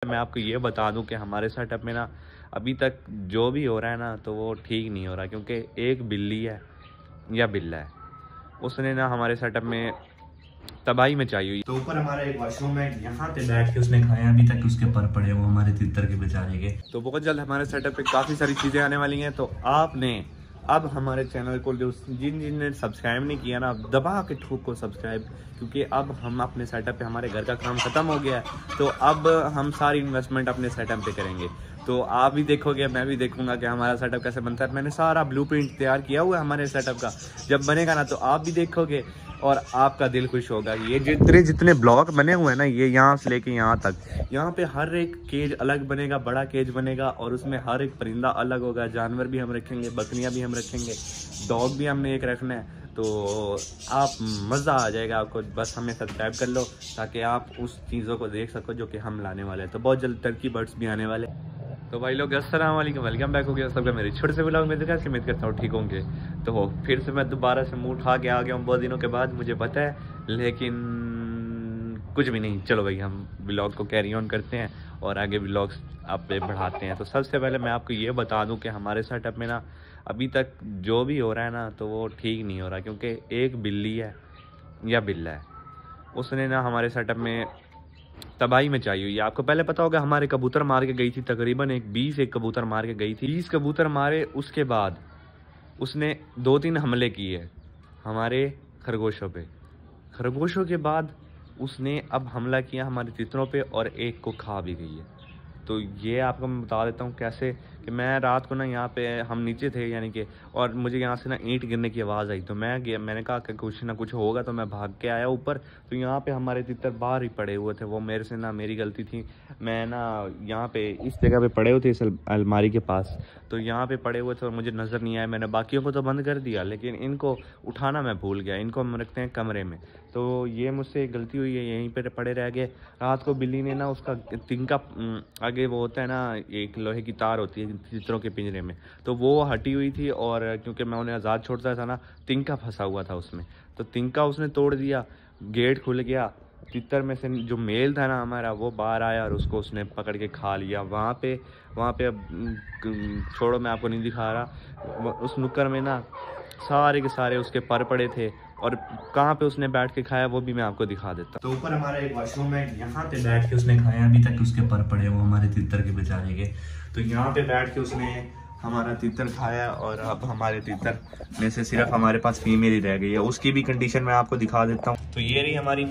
मैं आपको ये बता दूं कि हमारे सेटअप में ना अभी तक जो भी हो रहा है ना तो वो ठीक नहीं हो रहा, क्योंकि एक बिल्ली है या बिल्ला है, उसने ना हमारे सेटअप में तबाही मचाई हुई। तो ऊपर हमारा एक वॉशरूम है, यहाँ पे बैठ के उसने खाया, अभी तक उसके पर पड़े वो हमारे तितर के बेचारे के। तो बहुत जल्द हमारे सेटअप पे काफ़ी सारी चीज़ें आने वाली हैं। तो आपने अब हमारे चैनल को जो जिन सब्सक्राइब नहीं किया ना, दबा के ठोक को सब्सक्राइब, क्योंकि अब हम अपने सेटअप पे, हमारे घर का काम ख़त्म हो गया है, तो अब हम सारी इन्वेस्टमेंट अपने सेटअप पे करेंगे। तो आप भी देखोगे, मैं भी देखूंगा कि हमारा सेटअप कैसे बनता है। मैंने सारा ब्लूप्रिंट तैयार किया हुआ है हमारे सेटअप का, जब बनेगा ना तो आप भी देखोगे और आपका दिल खुश होगा। ये जितने ब्लॉक बने हुए हैं ना, ये यहाँ से लेके यहाँ तक, यहाँ पे हर एक केज अलग बनेगा, बड़ा केज बनेगा और उसमें हर एक परिंदा अलग होगा। जानवर भी हम रखेंगे, बकरियाँ भी हम रखेंगे, डॉग भी हमने एक रखना है। तो आप मज़ा आ जाएगा आपको, बस हमें सब्सक्राइब कर लो ताकि आप उस चीज़ों को देख सको जो कि हम लाने वाले हैं। तो बहुत जल्द टर्की बर्ड्स भी आने वाले। तो भाई लोग अस्सलाम वालेकुम, वेलकम बैक हो गया सबका मेरे छोटे से व्लॉग में। कैसे उम्मीद करता हूँ ठीक होंगे। तो फिर से मैं दोबारा से मुँह उठा के आ गया हूँ बहुत दिनों के बाद, मुझे पता है, लेकिन कुछ भी नहीं। चलो भाई हम व्लॉग को कैरी ऑन करते हैं और आगे व्लॉग्स आप पे बढ़ाते हैं। तो सबसे पहले मैं आपको ये बता दूं कि हमारे सेटअप में ना अभी तक जो भी हो रहा है ना तो वो ठीक नहीं हो रहा, क्योंकि एक बिल्ली है या बिल्ला है, उसने ना हमारे सेटअप में तबाही मचाई हुई है। आपको पहले पता होगा, हमारे कबूतर मार के गई थी, तकरीबन 20 कबूतर मार के गई थी। 20 कबूतर मारे, उसके बाद उसने 2-3 हमले किए हमारे खरगोशों पे। खरगोशों के बाद उसने अब हमला किया हमारे तितरों पे और एक को खा भी गई है। तो ये आपको मैं बता देता हूँ कैसे, कि मैं रात को ना यहाँ पे, हम नीचे थे यानी कि, और मुझे यहाँ से ना ईंट गिरने की आवाज़ आई। तो मैं गया, मैंने कहा कि कुछ ना कुछ होगा, तो मैं भाग के आया ऊपर। तो यहाँ पे हमारे तितर बाहर ही पड़े हुए थे। वो मेरे से ना, मेरी गलती थी, मैं ना यहाँ पे इस जगह पे पड़े हुए थे, इस अलमारी के पास। तो यहाँ पे पड़े हुए थे और मुझे नज़र नहीं आया। मैंने बाकियों को तो बंद कर दिया, लेकिन इनको उठाना मैं भूल गया। इनको हम रखते हैं कमरे में, तो ये मुझसे गलती हुई है, यहीं पर पड़े रह गए। रात को बिल्ली ने ना उसका तिनका, आगे वो होता है ना, एक लोहे की तार होती है तितरों के पिंजरे में, तो वो हटी हुई थी। और क्योंकि मैं उन्हें आज़ाद छोड़ता था ना, तिनका फंसा हुआ था उसमें, तो तिनका उसने तोड़ दिया। गेट खुल गया, तितर में से जो मेल था ना हमारा, वो बाहर आया और उसको उसने पकड़ के खा लिया। वहाँ पे अब छोड़ो, मैं आपको नहीं दिखा रहा। उस नुक्कर में ना सारे के सारे उसके पर पड़े थे, और कहाँ पे उसने बैठ के खाया वो भी मैं आपको दिखा देता हूँ। तो ऊपर हमारा एक वॉशरूम है, यहाँ पे बैठ के उसने खाया, अभी तक उसके पर पड़े वो हमारे तितर के बेचारे के। तो यहाँ पे बैठ के उसने हमारा तितर खाया, और अब हमारे तितर में से सिर्फ हमारे पास फीमेल ही रह गई है। उसकी भी कंडीशन मैं आपको दिखा देता हूँ। तो ये रही हमारी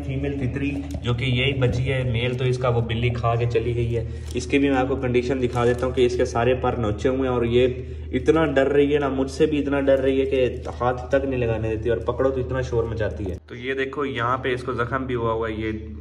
फीमेल तितरी, जो कि यही बची है। मेल तो इसका वो बिल्ली खा के चली गई है। इसकी भी मैं आपको कंडीशन दिखा देता हूँ कि इसके सारे पर नोचे हुए हैं, और ये इतना डर रही है ना, मुझसे भी इतना डर रही है कि हाथ तक नहीं लगाने देती, और पकड़ो तो इतना शोर मचाती है। तो ये देखो, यहाँ पे इसको जख्म भी हुआ हुआ है,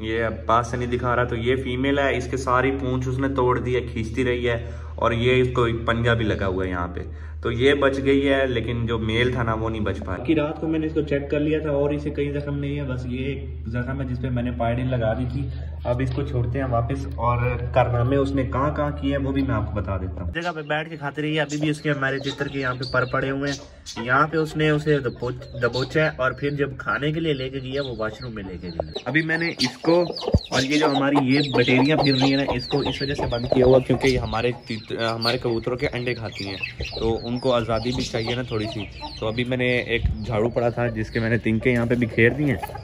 ये अब पास से नहीं दिखा रहा। तो ये फीमेल है, इसके सारी पूंछ उसने तोड़ दी है, खींचती रही है, और ये इसको एक पंजा भी लगा हुआ है यहाँ पे। तो ये बच गई है, लेकिन जो मेल था ना वो नहीं बच पाया। कि रात को मैंने इसको चेक कर लिया था और इसे कहीं जख्म नहीं है, बस ये एक जख्म है जिसपे मैंने पायडिन लगा दी थी। अब इसको छोड़ते हैं वापस, और कारनामे उसने कहाँ किए हैं वो भी मैं आपको बता देता हूँ। जगह पे बैठ के खाते रही है, अभी भी उसके हमारे तितर के यहाँ पे पर पड़े हुए हैं। यहाँ पे उसने उसे दबोचा है, और फिर जब खाने के लिए लेके गया वो वॉशरूम में लेके गया। अभी मैंने इसको, और ये जो हमारी ये बटेरियां फिर रही है ना, इसको इस वजह से बंद किया हुआ क्योंकि ये हमारे कबूतरों के अंडे खाती हैं, तो उनको आज़ादी भी चाहिए ना थोड़ी सी। तो अभी मैंने एक झाड़ू पड़ा था जिसके मैंने तिनके यहाँ पे बिखेर दिए हैं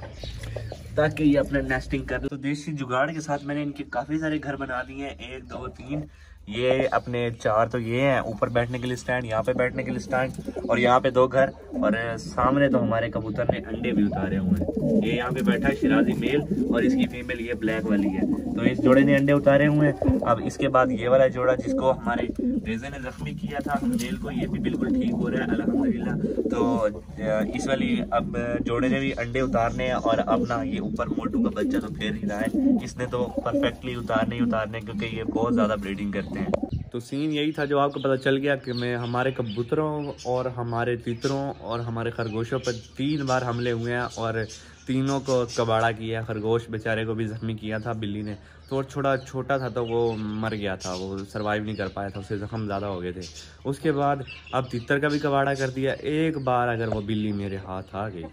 ताकि ये अपने नेस्टिंग कर। तो देसी जुगाड़ के साथ मैंने इनके काफ़ी सारे घर बना दिए हैं, 1 2 3, ये अपने 4 तो ये हैं, ऊपर बैठने के लिए स्टैंड, यहाँ पे बैठने के लिए स्टैंड, और यहाँ पे 2 घर। और सामने तो हमारे कबूतर ने अंडे भी उतारे हुए हैं। ये यहाँ पे बैठा है शिराजी मेल, और इसकी फीमेल ये ब्लैक वाली है। तो इस जोड़े ने अंडे उतारे हुए हैं। अब इसके बाद ये वाला जोड़ा जिसको हमारे रेजे ने जख्मी किया था मेल को, ये भी बिल्कुल ठीक हो रहा है अल्हम्दुलिल्लाह। तो इस वाली अब जोड़े ने भी अंडे उतारने हैं, और अब ना ये ऊपर मोटू का बच्चा तो फेर ही रहा है। इसने तो परफेक्टली उतारने ही उतारने, क्योंकि ये बहुत ज़्यादा ब्रीडिंग करते हैं। तो सीन यही था जो आपको पता चल गया कि मैं, हमारे कबूतरों और हमारे तितरों और हमारे खरगोशों पर 3 बार हमले हुए हैं, और तीनों को कबाड़ा किया। खरगोश बेचारे को भी जख्मी किया था बिल्ली ने, तो छोटा था तो वो मर गया था, वो सरवाइव नहीं कर पाया था, उससे जख्म ज़्यादा हो गए थे। उसके बाद अब तितर का भी कबाड़ा कर दिया। एक बार अगर वो बिल्ली मेरे हाथ आ गई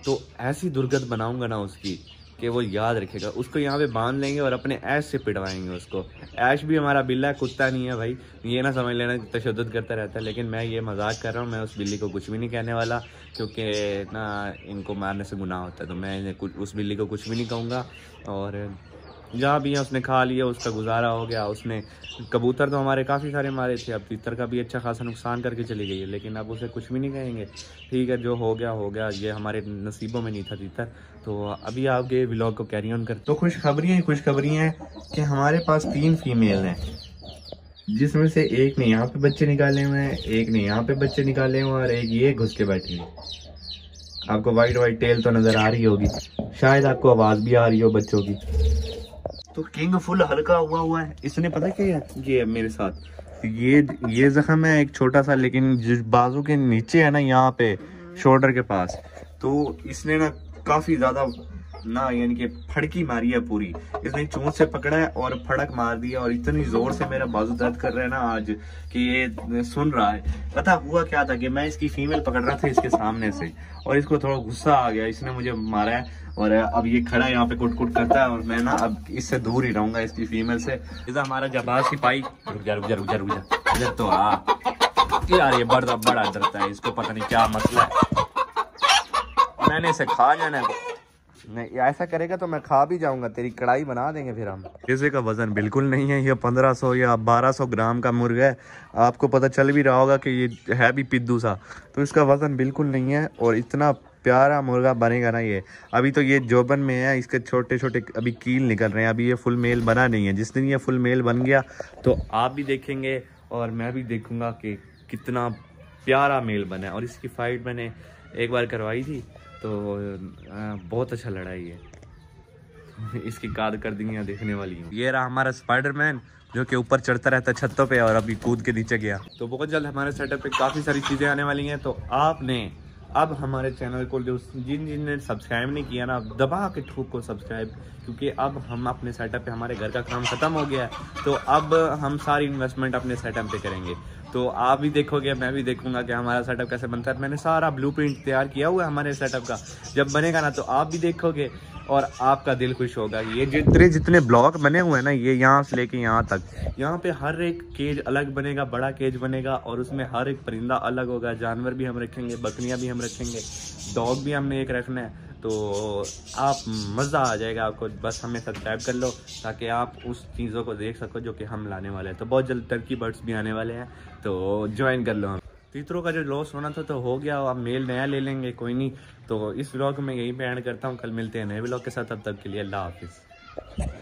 तो ऐसी दुर्गत बनाऊंगा ना उसकी, कि वो याद रखेगा। उसको यहाँ पे बांध लेंगे और अपने ऐश से पिटवाएंगे उसको। ऐश भी हमारा बिल्ला है, कुत्ता नहीं है भाई, ये ना समझ लेना तशद्दुद करता रहता है। लेकिन मैं ये मजाक कर रहा हूँ, मैं उस बिल्ली को कुछ भी नहीं कहने वाला, क्योंकि ना इनको मारने से गुनाह होता है। तो मैं उस बिल्ली को कुछ भी नहीं कहूँगा। और जहाँ भी है उसने खा लिया, उसका गुजारा हो गया। उसने कबूतर तो हमारे काफ़ी सारे मारे थे, अब तीतर का भी अच्छा खासा नुकसान करके चली गई है, लेकिन अब उसे कुछ भी नहीं कहेंगे। ठीक है, जो हो गया हो गया, ये हमारे नसीबों में नहीं था तीतर। तो अभी आगे व्लॉग को कैरी ऑन कर। तो खुशखबरी हैं कि हमारे पास 3 फीमेल हैं, जिसमें से एक ने यहाँ पे बच्चे निकाले हुए हैं, एक ने यहाँ पे बच्चे निकाले हुए हैं और एक ये घुस के बैठी है। आपको वाइट टेल तो नज़र आ रही होगी, शायद आपको आवाज़ भी आ रही हो बच्चों की। तो किंग फुल हल्का हुआ है। इसने पता क्या है, ये मेरे साथ ये जख्म है एक छोटा सा, लेकिन जिस बाजू के नीचे है ना, यहाँ पे शोल्डर के पास, तो इसने ना काफी ज्यादा ना यानी कि फड़की मारी है पूरी। इसने चोंच से पकड़ा है और फड़क मार दिया, और इतनी जोर से मेरा बाजू दर्द कर रहा है ना आज कि ये सुन रहा है। पता हुआ क्या था कि मैं इसकी फीमेल पकड़ रहा था इसके सामने से, और इसको थोड़ा गुस्सा आ गया, इसने मुझे मारा है। और अब ये खड़ा यहाँ पे कुट कुट करता है, और मैं ना अब इससे दूर ही रहूंगा इसकी फीमेल से। इधर हमारा जबाज सिपाही, रुक जा इधर तो यार, ये बड़ा डरता है, इसको पता नहीं क्या मसला है। मैंने इसे खा जाना है, नहीं ऐसा करेगा तो मैं खा भी जाऊंगा, तेरी कढ़ाई बना देंगे फिर हम। किसी का वजन बिल्कुल नहीं है, ये 1500 या 1200 ग्राम का मुर्गा है। आपको पता चल भी रहा होगा कि ये है भी पिद्दू सा, तो इसका वजन बिल्कुल नहीं है। और इतना प्यारा मुर्गा बनेगा ना ये। अभी तो ये जोबन में है, इसके छोटे छोटे अभी कील निकल रहे हैं, अभी ये फुल मेल बना नहीं है। जिस दिन ये फुल मेल बन गया तो आप भी देखेंगे और मैं भी देखूंगा कि कितना प्यारा मेल बना है। और इसकी फाइट मैंने एक बार करवाई थी, तो बहुत अच्छा लड़ा ये। इसकी कारकर्दगियाँ देखने वाली हूँ। ये रहा हमारा स्पाइडरमैन, जो कि ऊपर चढ़ता रहता है छतों पे, और अभी कूद के नीचे गया। तो बहुत जल्द हमारे सेटअप पे काफ़ी सारी चीज़ें आने वाली हैं। तो आपने अब हमारे चैनल को जिन सब्सक्राइब नहीं किया ना, दबा के ठोक को सब्सक्राइब, क्योंकि अब हम अपने सेटअप पे, हमारे घर का काम ख़त्म हो गया है, तो अब हम सारी इन्वेस्टमेंट अपने सेटअप पे करेंगे। तो आप भी देखोगे, मैं भी देखूंगा कि हमारा सेटअप कैसे बनता है। मैंने सारा ब्लूप्रिंट तैयार किया हुआ है हमारे सेटअप का, जब बनेगा ना तो आप भी देखोगे और आपका दिल खुश होगा। ये जितने ब्लॉक बने हुए हैं ना, ये यहाँ से लेके यहाँ तक, यहाँ पे हर एक केज अलग बनेगा, बड़ा केज बनेगा, और उसमें हर एक परिंदा अलग होगा। जानवर भी हम रखेंगे, बकरियाँ भी हम रखेंगे, डॉग भी हमने एक रखना है। तो आप मज़ा आ जाएगा आपको। बस हमें सब्सक्राइब कर लो ताकि आप उस चीज़ों को देख सको जो कि हम लाने वाले हैं। तो बहुत जल्द टर्की बर्ड्स भी आने वाले हैं, तो ज्वाइन कर लो। हम तीतरों का जो लॉस होना था तो हो गया, अब मेल नया ले लेंगे, कोई नहीं। तो इस व्लॉग में यहीं पे एंड करता हूँ, कल मिलते हैं नए व्लॉग के साथ। तब तक के लिए अल्लाह हाफिज़।